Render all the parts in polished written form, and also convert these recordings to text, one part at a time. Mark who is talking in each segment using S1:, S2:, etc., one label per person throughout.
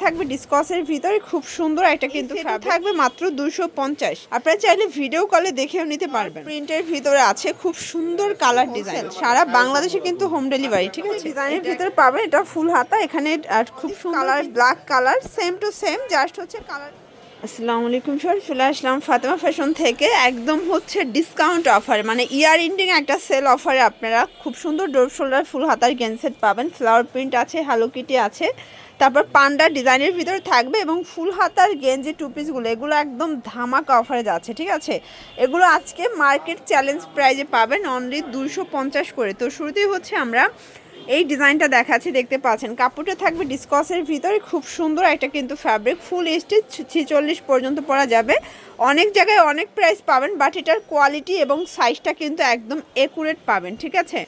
S1: থাকবে ডিসকাসের ভিতরে, খুব সুন্দর একটা কিন্তু থাকবে মাত্র 250। আপনারা চাইলে ভিডিও কলে দেখেও নিতে পারবেন। প্রিন্টের ভিতরে আছে খুব সুন্দর কালার ডিজাইন, সারা বাংলাদেশে কিন্তু হোম ডেলিভারি, ঠিক আছে। ডিজাইনের ভিতরে পাবেন এটা ফুল হাতা, এখানে খুব সুন্দর colour, black colour, same to same, just হচ্ছে কালার। আসসালামু আলাইকুম স্যার, চলে আসলাম ফাতেমা ফ্যাশন থেকে। একদম হচ্ছে ডিসকাউন্ট অফার, মানে ইয়ার এন্ডিং একটা সেল অফারে আপনারা খুব সুন্দর ডোর শোল্ডার ফুল হাতার গেঞ্জি সেট পাবেন। ফ্লাওয়ার প্রিন্ট আছে, হ্যালো কিটি আছে, তারপর পান্ডা ডিজাইনের ভিতরে থাকবে এবং ফুল হাতার গেঞ্জি টু পিসগুলো এগুলো একদম ধামাকা অফারে যাচ্ছে, ঠিক আছে। এগুলো আজকে মার্কেট চ্যালেঞ্জ প্রাইজে পাবেন অনলি 250 করে। তো শুরুতেই হচ্ছে আমরা এই ডিজাইনটা দেখাচ্ছি, দেখতে পাচ্ছেন কাপড়টা থাকবে ডিসকাসের ভিতরে, খুব সুন্দর একটা কিন্তু ফ্যাব্রিক, ফুল স্টিচ 46 পর্যন্ত পরা যাবে। অনেক জায়গায় অনেক প্রাইস পাবেন, বাট এটার কোয়ালিটি এবং সাইজটা কিন্তু একদম একুরেট পাবেন, ঠিক আছে।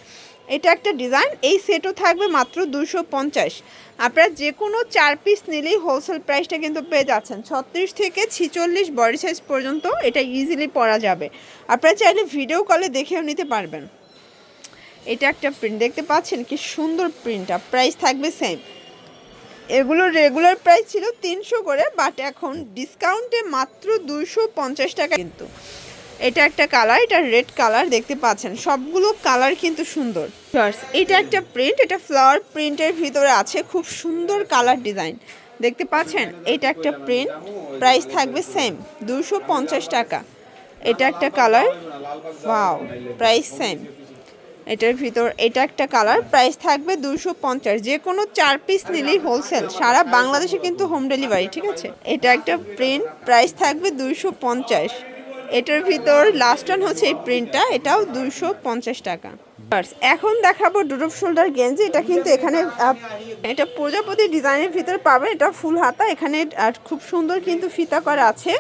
S1: এটা একটা ডিজাইন, এই সেটও থাকবে মাত্র 250। আপনারা যে কোনো 4 পিস নিলেই হোলসেল প্রাইসটা কিন্তু পেয়ে যাচ্ছেন 36 থেকে 46 বডি সাইজ পর্যন্ত এটা ইজিলি পরা যাবে। আপনারা চাইলে ভিডিও কলে দেখেও নিতে পারবেন। এটা একটা প্রিন্ট দেখতে পাচ্ছেন কি সুন্দর প্রিন্টটা, প্রাইস থাকবে সেম। এগুলোর রেগুলার প্রাইস ছিল 300 করে, বাট এখন ডিসকাউন্টে মাত্র 250 টাকা কিন্তু। এটা একটা কালার, এটা রেড কালার, দেখতে পাচ্ছেন সবগুলো কালার কিন্তু সুন্দর। এটা একটা প্রিন্ট, এটা ফ্লাওয়ার প্রিন্টের ভিতরে আছে, খুব সুন্দর কালার ডিজাইন দেখতে পাচ্ছেন। এটা একটা প্রিন্ট, প্রাইস থাকবে সেম 250 টাকা। এটা একটা কালার, ওয়াও, প্রাইস সেম। এটার ভিতর এটা একটা কালার, প্রাইস থাকবে 250। যে কোনো 4 পিস নিলেই হোলসেল, সারা বাংলাদেশে কিন্তু হোম ডেলিভারি, ঠিক আছে। এটা একটা প্রিন্ট, প্রাইস থাকবে 250। এটার ভিতর লাস্ট ওয়ান হচ্ছে এই প্রিন্টটা, এটাও 250 টাকা। এখন দেখাবো ডুরুপ শোল্ডার গেঞ্জি। এটা কিন্তু এখানে এটা প্রজাপতি ডিজাইনের ভিতর পাবেন, এটা ফুল হাতা, এখানে খুব সুন্দর কিন্তু ফিতা করা আছে।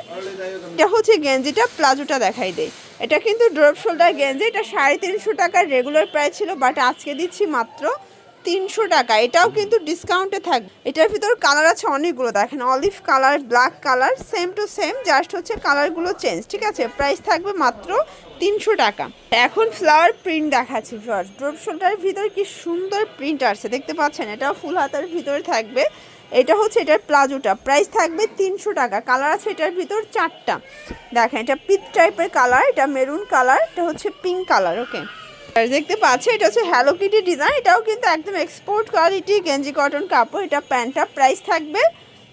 S1: এটা হচ্ছে গেঞ্জিটা, প্লাজোটা দেখাই দেয়। এটা কিন্তু ড্রপ শোল্ডার গেঞ্জি, এটা 350 টাকার রেগুলার প্রাইস ছিল, বাট আজকে দিচ্ছি মাত্র 300 টাকা। এটাও কিন্তু ডিসকাউন্টে থাকবে। এটার ভিতর কালার আছে অনেকগুলো, দেখেন olive colour, black colour, same to same, just হচ্ছে কালারগুলো চেঞ্জ, ঠিক আছে। প্রাইস থাকবে মাত্র 300 টাকা। এখন ফ্লাওয়ার প্রিন্ট দেখাচ্ছি। ড্রপ শোল্ডারের ভিতর কি সুন্দর প্রিন্ট আসছে দেখতে পাচ্ছেন, এটাও ফুল হাতার ভিতরে থাকবে। এটা হচ্ছে এটার প্লাজোটা, প্রাইস থাকবে 300 টাকা। কালার আছে এটার ভিতর 4টা, দেখেন এটা পিচ টাইপের কালার, এটা মেরুন কালার, এটা হচ্ছে পিঙ্ক কালার, ওকে। দেখতে পাচ্ছি এটা হচ্ছে হ্যালো কিটি ডিজাইন, এটাও কিন্তু একদম এক্সপোর্ট কোয়ালিটি গেঞ্জি কটন কাপড়। এটা প্যান্টটা, প্রাইস থাকবে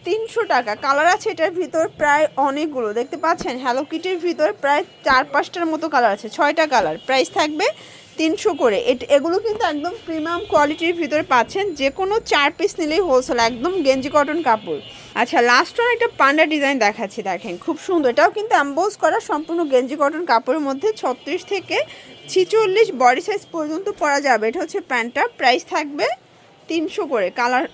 S1: 300 টাকা। কালার আছে এটার ভিতর প্রায় অনেকগুলো, দেখতে পাচ্ছেন হ্যালো কিটির ভিতর প্রায় 4-5টার মতো কালার আছে, 6টা কালার, প্রাইস থাকবে 300 করে। এগুলো কিন্তু একদম প্রিমিয়াম কোয়ালিটির ভিতরে পাচ্ছেন, যে কোনো 4 পিস নিলেই হোলসেল, একদম গেঞ্জি কটন কাপড়। আচ্ছা, লাস্ট ওয়ান একটা পান্ডা ডিজাইন দেখাচ্ছি, দেখেন খুব সুন্দর। এটাও কিন্তু অ্যাম্বোজ করা সম্পূর্ণ গেঞ্জি কটন কাপড়ের মধ্যে, 36 থেকে 46 বডি সাইজ পর্যন্ত পরা যাবে। এটা হচ্ছে প্যান্টটা, প্রাইস থাকবে 300 করে। কালার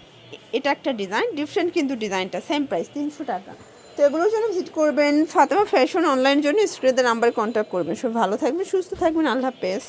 S1: এটা একটা ডিজাইন, ডিফারেন্ট কিন্তু ডিজাইনটা, সেম প্রাইস 300 টাকা। তো এগুলোর জন্য ভিজিট করবেন ফাতেমা ফ্যাশন অনলাইন জন্য স্ক্রিনের নাম্বারে কন্ট্যাক্ট করবেন। সব ভালো থাকবেন, সুস্থ থাকবেন, আল্লাহ হাফেজ।